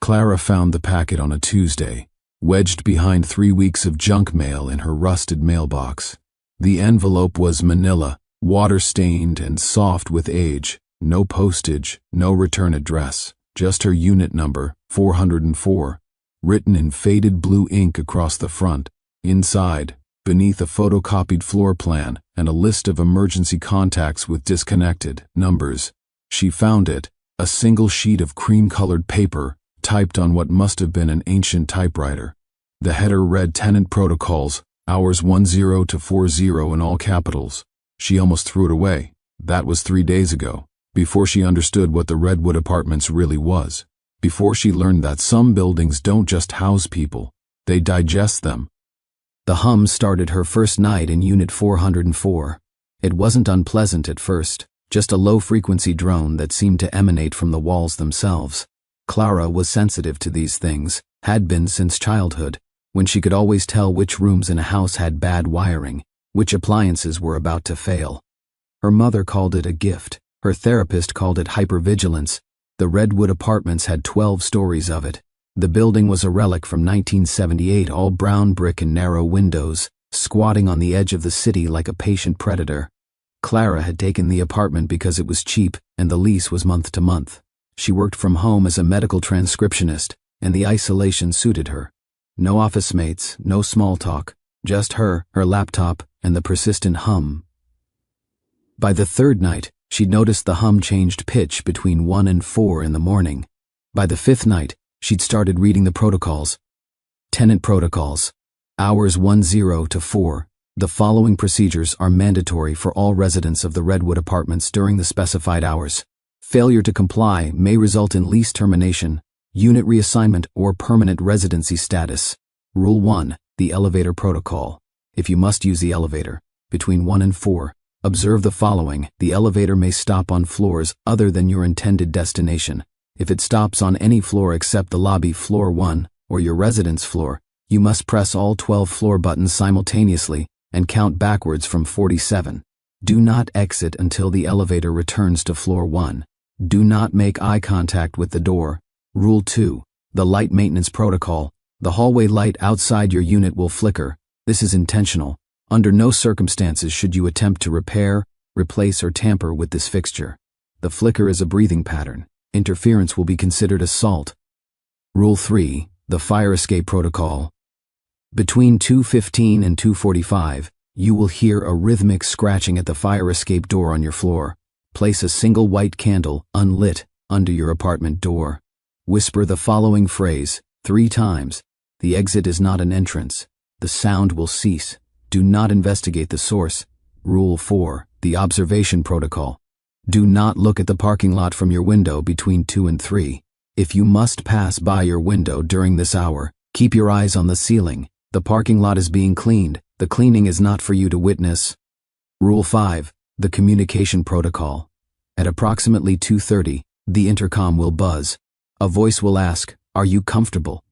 Clara found the packet on a Tuesday, wedged behind 3 weeks of junk mail in her rusted mailbox. The envelope was manila, water-stained and soft with age, no postage, no return address, just her unit number, 404, written in faded blue ink across the front. Inside, beneath a photocopied floor plan and a list of emergency contacts with disconnected numbers, she found it, a single sheet of cream-colored paper typed on what must have been an ancient typewriter. The header read Tenant Protocols, hours 10 to 40 in all capitals. She almost threw it away. That was 3 days ago, before she understood what the Redwood Apartments really was, before she learned that some buildings don't just house people, they digest them. The hum started her first night in Unit 404. It wasn't unpleasant at first, just a low-frequency drone that seemed to emanate from the walls themselves. Clara was sensitive to these things, had been since childhood, when she could always tell which rooms in a house had bad wiring, which appliances were about to fail. Her mother called it a gift. Her therapist called it hypervigilance. The Redwood Apartments had 12 stories of it. The building was a relic from 1978, all brown brick and narrow windows, squatting on the edge of the city like a patient predator. Clara had taken the apartment because it was cheap and the lease was month to month. She worked from home as a medical transcriptionist, and the isolation suited her. No office mates, no small talk, just her laptop, and the persistent hum. By the third night, she'd noticed the hum changed pitch between 1 and 4 in the morning. By the fifth night, she'd started reading the protocols. Tenant Protocols, hours 10 to 4. The following procedures are mandatory for all residents of the Redwood Apartments during the specified hours. Failure to comply may result in lease termination, unit reassignment, or permanent residency status. Rule 1. The Elevator Protocol. If you must use the elevator, between 1 and 4, observe the following. The elevator may stop on floors other than your intended destination. If it stops on any floor except the lobby floor 1 or your residence floor, you must press all 12 floor buttons simultaneously and count backwards from 47. Do not exit until the elevator returns to floor 1. Do not make eye contact with the door. Rule 2. The Light Maintenance Protocol. The hallway light outside your unit will flicker. This is intentional. Under no circumstances should you attempt to repair, replace, or tamper with this fixture. The flicker is a breathing pattern. Interference will be considered assault. Rule 3. The Fire Escape Protocol. Between 2:15 and 2:45, you will hear a rhythmic scratching at the fire escape door on your floor. Place a single white candle, unlit, under your apartment door. Whisper the following phrase 3 times. The exit is not an entrance. The sound will cease. Do not investigate the source. Rule 4. The Observation Protocol. Do not look at the parking lot from your window between 2 and 3. If you must pass by your window during this hour, keep your eyes on the ceiling. The parking lot is being cleaned. The cleaning is not for you to witness. Rule 5. The Communication Protocol. At approximately 2:30, the intercom will buzz. A voice will ask, "Are you comfortable?"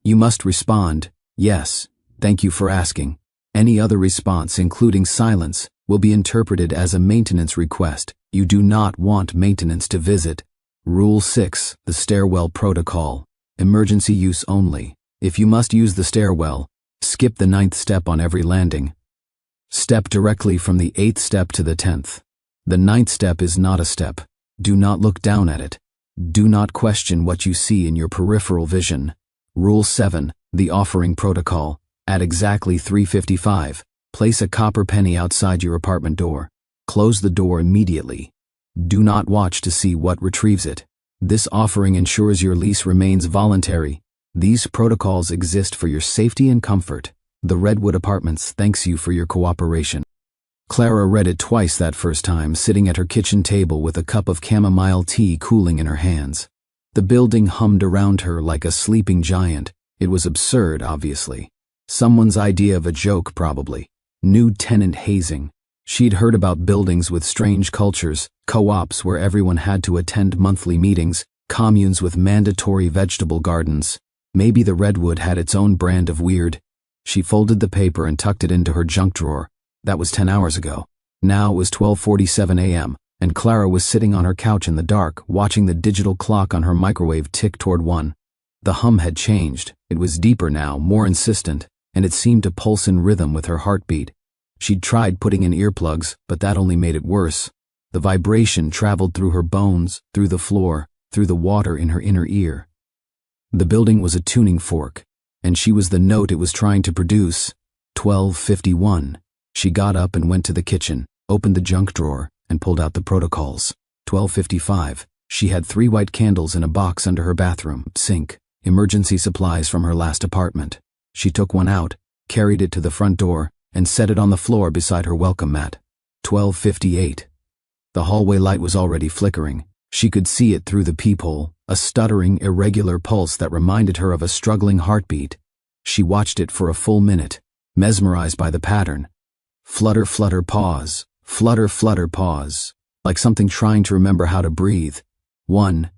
You must respond, "Yes, thank you for asking." Any other response, including silence, will be interpreted as a maintenance request. You do not want maintenance to visit. Rule 6. The Stairwell Protocol. Emergency use only. If you must use the stairwell, skip the 9th step on every landing. Step directly from the 8th step to the 10th. The 9th step is not a step. Do not look down at it. Do not question what you see in your peripheral vision. Rule 7. The Offering Protocol. At exactly 3:55, place a copper penny outside your apartment door. Close the door immediately. Do not watch to see what retrieves it. This offering ensures your lease remains voluntary. These protocols exist for your safety and comfort. The Redwood Apartments thanks you for your cooperation. Clara read it twice that first time, sitting at her kitchen table with a cup of chamomile tea cooling in her hands. The building hummed around her like a sleeping giant. It was absurd, obviously. Someone's idea of a joke, probably. New tenant hazing. She'd heard about buildings with strange cultures, co-ops where everyone had to attend monthly meetings, communes with mandatory vegetable gardens. Maybe the Redwood had its own brand of weird. She folded the paper and tucked it into her junk drawer. That was 10 hours ago. Now it was 12:47 a.m., and Clara was sitting on her couch in the dark, watching the digital clock on her microwave tick toward 1. The hum had changed. It was deeper now, more insistent, and it seemed to pulse in rhythm with her heartbeat. She'd tried putting in earplugs, but that only made it worse. The vibration traveled through her bones, through the floor, through the water in her inner ear. The building was a tuning fork, and she was the note it was trying to produce. 12:51. She got up and went to the kitchen, opened the junk drawer, and pulled out the protocols. 12:55. She had 3 white candles in a box under her bathroom sink, emergency supplies from her last apartment. She took one out, carried it to the front door, and set it on the floor beside her welcome mat. 12:58. The hallway light was already flickering. She could see it through the peephole, a stuttering, irregular pulse that reminded her of a struggling heartbeat. She watched it for a full minute, mesmerized by the pattern. Flutter, flutter, pause. Flutter, flutter, pause. Like something trying to remember how to breathe. 1.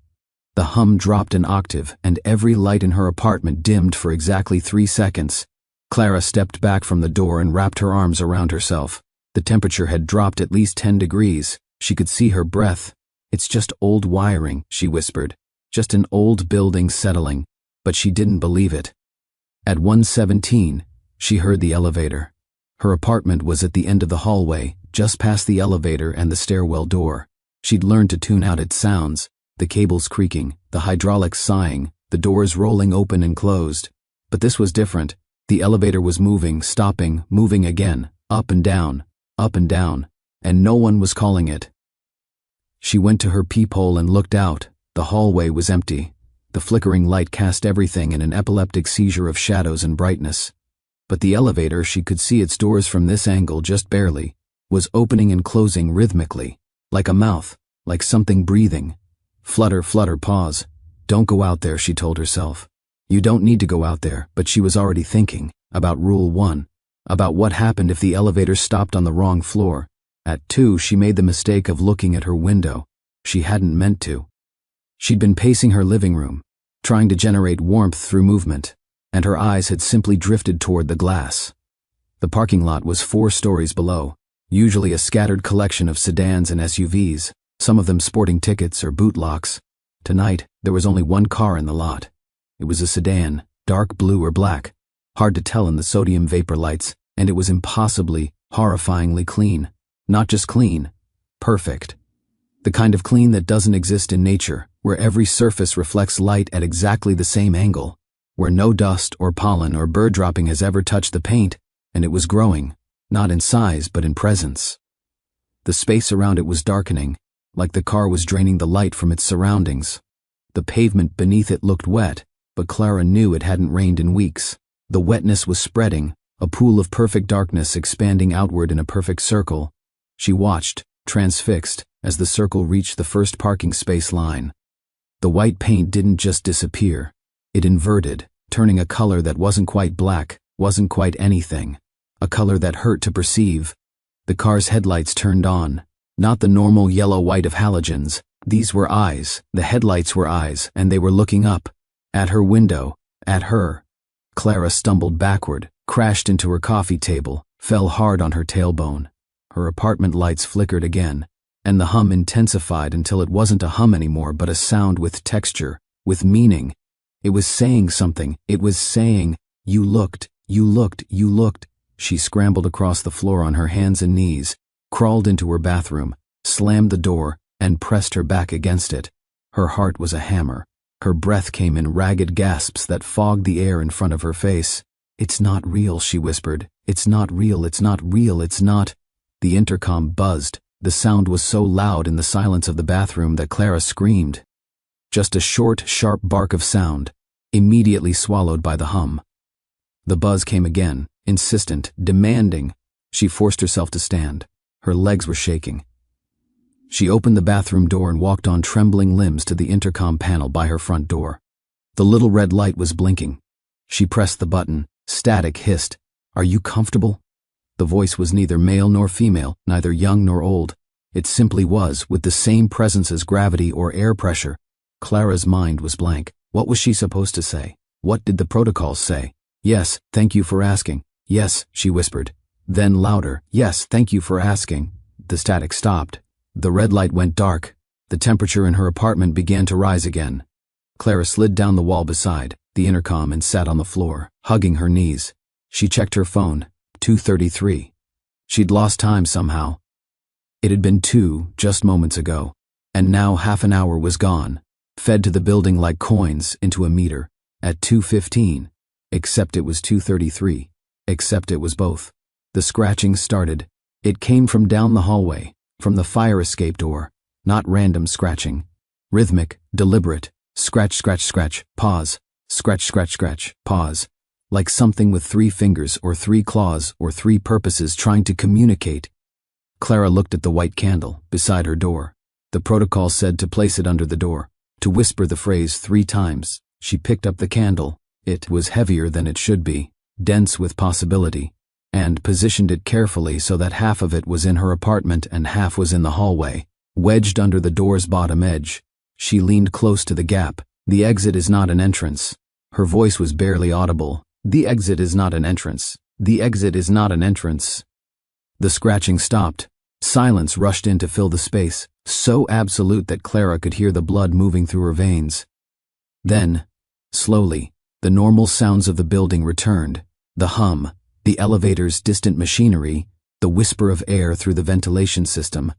The hum dropped an octave, and every light in her apartment dimmed for exactly 3 seconds. Clara stepped back from the door and wrapped her arms around herself. The temperature had dropped at least 10 degrees. She could see her breath. "It's just old wiring," she whispered. "Just an old building settling." But she didn't believe it. At 1:17, she heard the elevator. Her apartment was at the end of the hallway, just past the elevator and the stairwell door. She'd learned to tune out its sounds, the cables creaking, the hydraulics sighing, the doors rolling open and closed. But this was different. The elevator was moving, stopping, moving again, up and down, and no one was calling it. She went to her peephole and looked out. The hallway was empty. The flickering light cast everything in an epileptic seizure of shadows and brightness. But the elevator, she could see its doors from this angle just barely, was opening and closing rhythmically, like a mouth, like something breathing. Flutter, flutter, pause. Don't go out there, she told herself. You don't need to go out there, but she was already thinking about Rule 1, about what happened if the elevator stopped on the wrong floor. At 2, she made the mistake of looking at her window. She hadn't meant to. She'd been pacing her living room, trying to generate warmth through movement, and her eyes had simply drifted toward the glass. The parking lot was 4 stories below, usually a scattered collection of sedans and SUVs, some of them sporting tickets or boot locks. Tonight, there was only one car in the lot. It was a sedan, dark blue or black, hard to tell in the sodium vapor lights, and it was impossibly, horrifyingly clean. Not just clean, perfect. The kind of clean that doesn't exist in nature, where every surface reflects light at exactly the same angle, where no dust or pollen or bird dropping has ever touched the paint, and it was growing, not in size but in presence. The space around it was darkening, like the car was draining the light from its surroundings. The pavement beneath it looked wet, but Clara knew it hadn't rained in weeks. The wetness was spreading, a pool of perfect darkness expanding outward in a perfect circle. She watched, transfixed, as the circle reached the first parking space line. The white paint didn't just disappear. It inverted, turning a color that wasn't quite black, wasn't quite anything. A color that hurt to perceive. The car's headlights turned on. Not the normal yellow-white of halogens. These were eyes. The headlights were eyes, and they were looking up. At her window. At her. Clara stumbled backward, crashed into her coffee table, fell hard on her tailbone. Her apartment lights flickered again, and the hum intensified until it wasn't a hum anymore but a sound with texture, with meaning. It was saying something. It was saying, "You looked, you looked, you looked." She scrambled across the floor on her hands and knees, crawled into her bathroom, slammed the door, and pressed her back against it. Her heart was a hammer. Her breath came in ragged gasps that fogged the air in front of her face. "It's not real," she whispered. "It's not real, it's not real, it's not." The intercom buzzed. The sound was so loud in the silence of the bathroom that Clara screamed. Just a short, sharp bark of sound, immediately swallowed by the hum. The buzz came again, insistent, demanding. She forced herself to stand. Her legs were shaking. She opened the bathroom door and walked on trembling limbs to the intercom panel by her front door. The little red light was blinking. She pressed the button. Static hissed. "Are you comfortable?" The voice was neither male nor female, neither young nor old. It simply was, with the same presence as gravity or air pressure. Clara's mind was blank. What was she supposed to say? What did the protocols say? "Yes, thank you for asking." "Yes," she whispered. Then louder, "Yes, thank you for asking." The static stopped. The red light went dark. The temperature in her apartment began to rise again. Clara slid down the wall beside the intercom and sat on the floor, hugging her knees. She checked her phone. 2:33. She'd lost time somehow. It had been 2 just moments ago, and now half an hour was gone, fed to the building like coins into a meter. At 2:15. Except it was 2:33. Except it was both. The scratching started. It came from down the hallway, from the fire escape door. Not random scratching. Rhythmic, deliberate. Scratch, scratch, scratch, pause. Scratch, scratch, scratch, pause. Like something with 3 fingers or 3 claws or 3 purposes trying to communicate. Clara looked at the white candle beside her door. The protocol said to place it under the door, to whisper the phrase 3 times. She picked up the candle. It was heavier than it should be, dense with possibility, and positioned it carefully so that half of it was in her apartment and half was in the hallway, wedged under the door's bottom edge. She leaned close to the gap. The exit is not an entrance. Her voice was barely audible. The exit is not an entrance. The exit is not an entrance. The scratching stopped. Silence rushed in to fill the space, so absolute that Clara could hear the blood moving through her veins. Then, slowly, the normal sounds of the building returned. The hum, the elevator's distant machinery, the whisper of air through the ventilation system.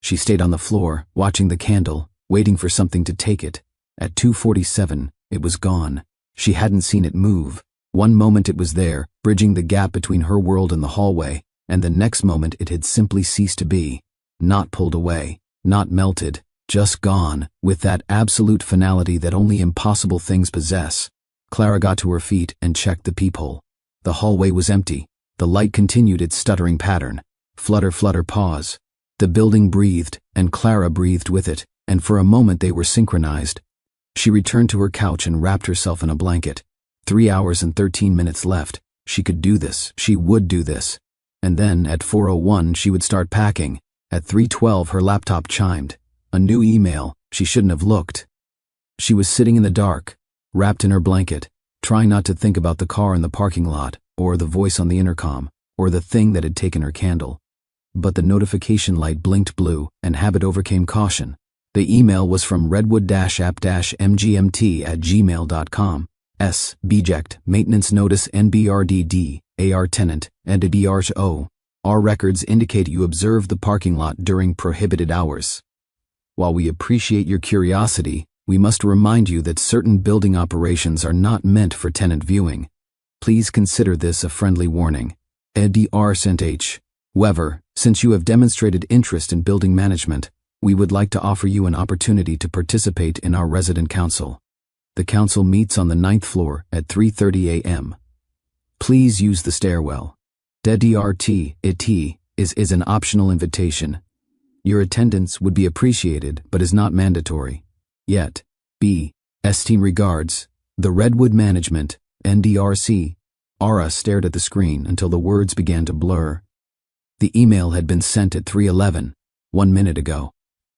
She stayed on the floor, watching the candle, waiting for something to take it. At 2:47, it was gone. She hadn't seen it move. One moment it was there, bridging the gap between her world and the hallway, and the next moment it had simply ceased to be. Not pulled away, not melted, just gone, with that absolute finality that only impossible things possess. Clara got to her feet and checked the peephole. The hallway was empty. The light continued its stuttering pattern. Flutter, flutter, pause. The building breathed, and Clara breathed with it, and for a moment they were synchronized. She returned to her couch and wrapped herself in a blanket. 3 hours and 13 minutes left. She could do this. She would do this. And then, at 4:01, she would start packing. At 3:12, her laptop chimed. A new email. She shouldn't have looked. She was sitting in the dark, wrapped in her blanket, trying not to think about the car in the parking lot, or the voice on the intercom, or the thing that had taken her candle. But the notification light blinked blue, and habit overcame caution. The email was from redwood-app-mgmt@gmail.com. Bject, maintenance notice NBRDD, AR tenant, and ABRO. Our records indicate you observed the parking lot during prohibited hours. While we appreciate your curiosity, we must remind you that certain building operations are not meant for tenant viewing. Please consider this a friendly warning. EDR However, since you have demonstrated interest in building management, we would like to offer you an opportunity to participate in our resident council. The council meets on the 9th floor at 3:30 a.m. Please use the stairwell. DRT is an optional invitation. Your attendance would be appreciated but is not mandatory. Yet, Esteem regards, the Redwood Management, NDRC. Ara stared at the screen until the words began to blur. The email had been sent at 3:11, 1 minute ago.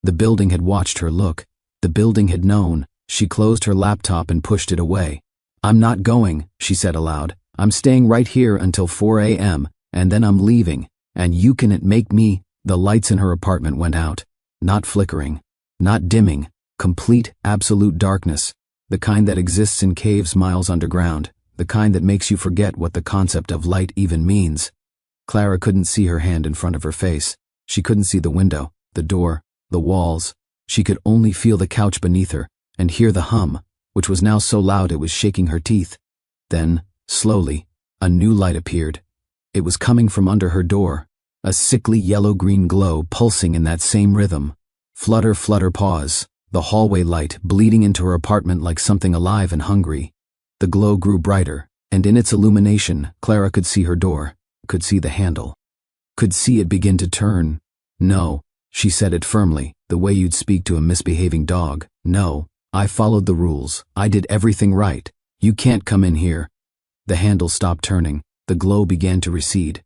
The building had watched her look. The building had known. She closed her laptop and pushed it away. I'm not going, she said aloud. I'm staying right here until 4 a.m., and then I'm leaving, and you can't make me. The lights in her apartment went out. Not flickering. Not dimming. Complete, absolute darkness. The kind that exists in caves miles underground. The kind that makes you forget what the concept of light even means. Clara couldn't see her hand in front of her face. She couldn't see the window, the door, the walls. She could only feel the couch beneath her and hear the hum, which was now so loud it was shaking her teeth. Then, slowly, a new light appeared. It was coming from under her door, a sickly yellow-green glow pulsing in that same rhythm. Flutter, flutter, pause. The hallway light bleeding into her apartment like something alive and hungry. The glow grew brighter, and in its illumination, Clara could see her door, could see the handle, could see it begin to turn. No, she said it firmly, the way you'd speak to a misbehaving dog. No, I followed the rules. I did everything right. You can't come in here. The handle stopped turning. The glow began to recede.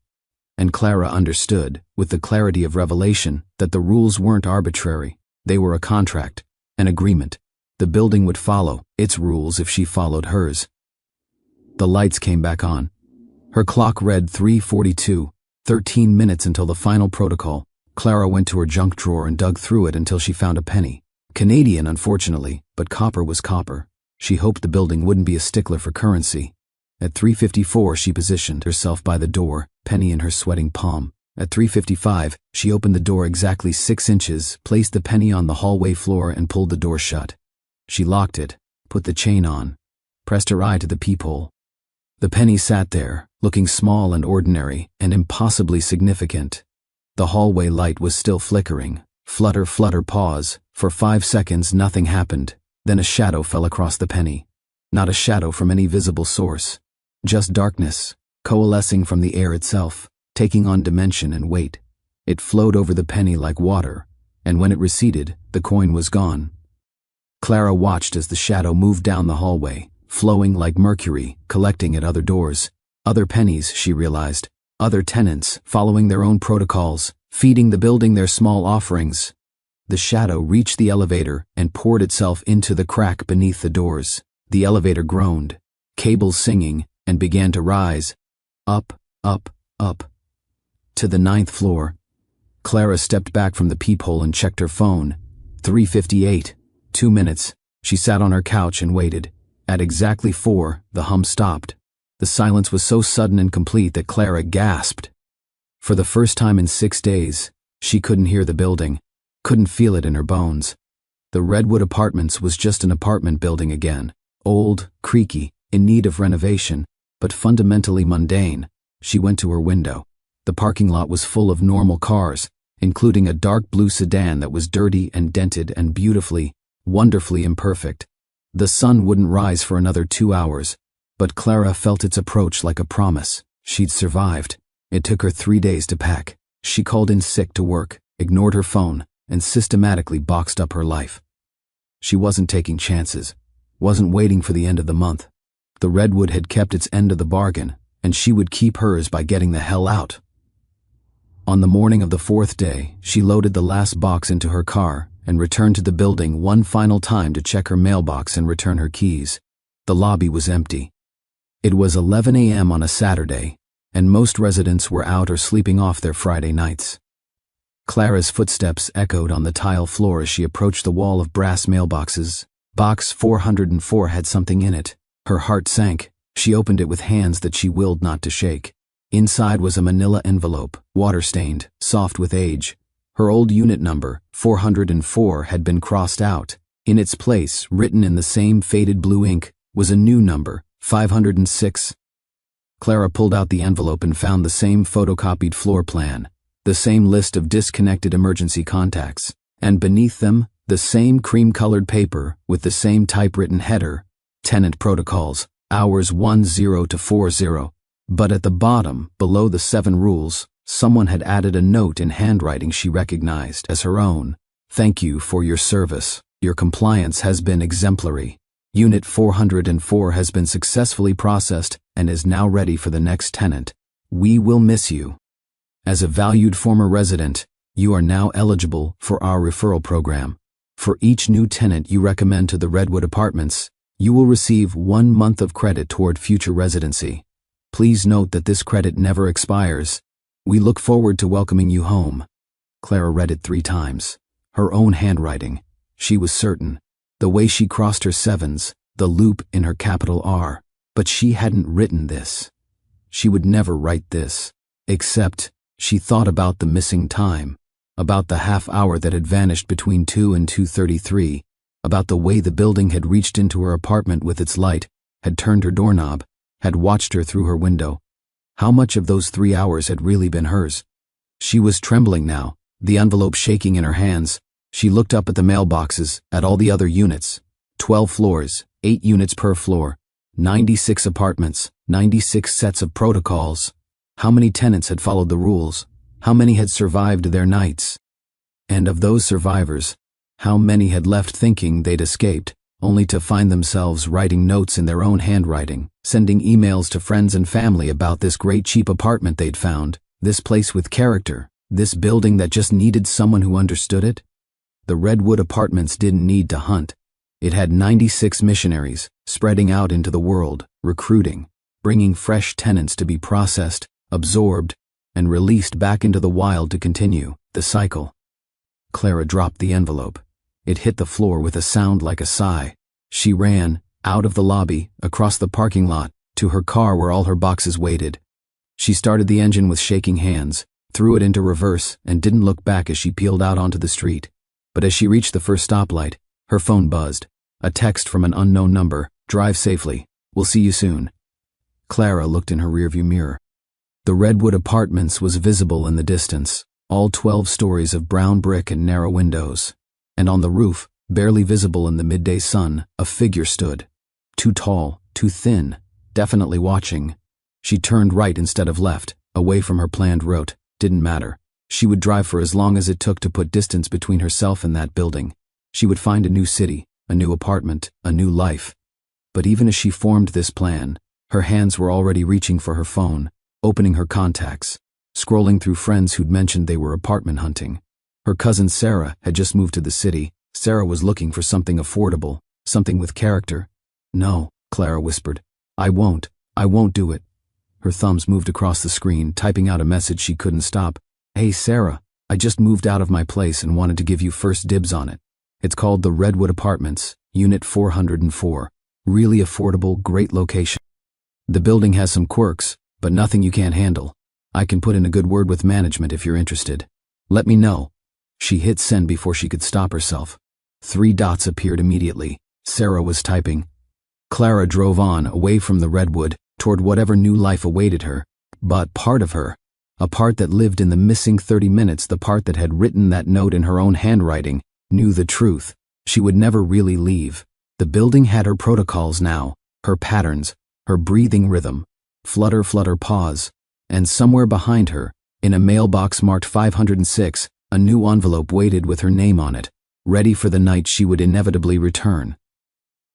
And Clara understood, with the clarity of revelation, that the rules weren't arbitrary. They were a contract, an agreement. The building would follow its rules if she followed hers. The lights came back on. Her clock read 3:42, 13 minutes until the final protocol. Clara went to her junk drawer and dug through it until she found a penny. Canadian, unfortunately, but copper was copper. She hoped the building wouldn't be a stickler for currency. At 3:54, she positioned herself by the door, penny in her sweating palm. At 3:55, she opened the door exactly 6 inches, placed the penny on the hallway floor, and pulled the door shut. She locked it, put the chain on, pressed her eye to the peephole. The penny sat there, looking small and ordinary, and impossibly significant. The hallway light was still flickering. Flutter, flutter, pause. For 5 seconds, nothing happened. Then a shadow fell across the penny. Not a shadow from any visible source. Just darkness, coalescing from the air itself, taking on dimension and weight. It flowed over the penny like water, and when it receded, the coin was gone. Clara watched as the shadow moved down the hallway, flowing like mercury, collecting at other doors. Other pennies, she realized. Other tenants, following their own protocols, feeding the building their small offerings. The shadow reached the elevator and poured itself into the crack beneath the doors. The elevator groaned, cables singing, and began to rise. Up, up, up. To the 9th floor. Clara stepped back from the peephole and checked her phone. 3:58. 2 minutes. She sat on her couch and waited. At exactly 4, the hum stopped. The silence was so sudden and complete that Clara gasped. For the first time in 6 days, she couldn't hear the building, couldn't feel it in her bones. The Redwood Apartments was just an apartment building again. Old, creaky, in need of renovation, but fundamentally mundane. She went to her window. The parking lot was full of normal cars, including a dark blue sedan that was dirty and dented and beautifully, wonderfully imperfect. The sun wouldn't rise for another 2 hours, but Clara felt its approach like a promise. She'd survived. It took her 3 days to pack. She called in sick to work, ignored her phone, and systematically boxed up her life. She wasn't taking chances, wasn't waiting for the end of the month. The Redwood had kept its end of the bargain, and she would keep hers by getting the hell out. On the morning of the 4th day, she loaded the last box into her car and returned to the building one final time to check her mailbox and return her keys. The lobby was empty. It was 11 a.m. on a Saturday, and most residents were out or sleeping off their Friday nights. Clara's footsteps echoed on the tile floor as she approached the wall of brass mailboxes. Box 404 had something in it. Her heart sank. She opened it with hands that she willed not to shake. Inside was a manila envelope, water-stained, soft with age. Her old unit number, 404, had been crossed out. In its place, written in the same faded blue ink, was a new number, 506. Clara pulled out the envelope and found the same photocopied floor plan, the same list of disconnected emergency contacts, and beneath them, the same cream-colored paper with the same typewritten header, Tenant Protocols, hours 10 to 40. But at the bottom, below the 7 rules, someone had added a note in handwriting she recognized as her own. Thank you for your service. Your compliance has been exemplary. Unit 404 has been successfully processed and is now ready for the next tenant. We will miss you. As a valued former resident, you are now eligible for our referral program. For each new tenant you recommend to the Redwood Apartments, you will receive 1 month of credit toward future residency. Please note that this credit never expires. We look forward to welcoming you home. Clara read it 3 times. Her own handwriting. She was certain. The way she crossed her sevens, the loop in her capital R. But she hadn't written this. She would never write this. Except, she thought about the missing time. About the half hour that had vanished between 2 and 2:33. About the way the building had reached into her apartment with its light, had turned her doorknob, had watched her through her window. How much of those 3 hours had really been hers? She was trembling now, the envelope shaking in her hands. She looked up at the mailboxes, at all the other units. 12 floors, 8 units per floor, 96 apartments, 96 sets of protocols. How many tenants had followed the rules? How many had survived their nights? And of those survivors, how many had left thinking they'd escaped, only to find themselves writing notes in their own handwriting, sending emails to friends and family about this great cheap apartment they'd found, this place with character, this building that just needed someone who understood it? The Redwood Apartments didn't need to hunt. It had 96 missionaries, spreading out into the world, recruiting, bringing fresh tenants to be processed, absorbed, and released back into the wild to continue the cycle. Clara dropped the envelope. It hit the floor with a sound like a sigh. She ran, Out of the lobby, across the parking lot, to her car where all her boxes waited. She started the engine with shaking hands, threw it into reverse, and didn't look back as she peeled out onto the street. But as she reached the first stoplight, her phone buzzed. A text from an unknown number: "Drive safely. We'll see you soon." Clara looked in her rearview mirror. The Redwood Apartments was visible in the distance, all 12 stories of brown brick and narrow windows. And on the roof, barely visible in the midday sun, a figure stood. Too tall, too thin, definitely watching. She turned right instead of left, away from her planned route. Didn't matter. She would drive for as long as it took to put distance between herself and that building. She would find a new city, a new apartment, a new life. But even as she formed this plan, her hands were already reaching for her phone, opening her contacts, scrolling through friends who'd mentioned they were apartment hunting. Her cousin Sarah had just moved to the city. Sarah was looking for something affordable, something with character. "No," Clara whispered. I won't do it." Her thumbs moved across the screen, typing out a message she couldn't stop. "Hey Sarah, I just moved out of my place and wanted to give you first dibs on it. It's called the Redwood Apartments, Unit 404. Really affordable, great location. The building has some quirks, but nothing you can't handle. I can put in a good word with management if you're interested. Let me know." She hit send before she could stop herself. 3 dots appeared immediately. Sarah was typing. Clara drove on, away from the Redwood, toward whatever new life awaited her. But part of her, a part that lived in the missing 30 minutes, the part that had written that note in her own handwriting, knew the truth. She would never really leave. The building had her protocols now, her patterns, her breathing rhythm. Flutter, flutter, pause. And somewhere behind her, in a mailbox marked 506, a new envelope waited with her name on it, ready for the night she would inevitably return.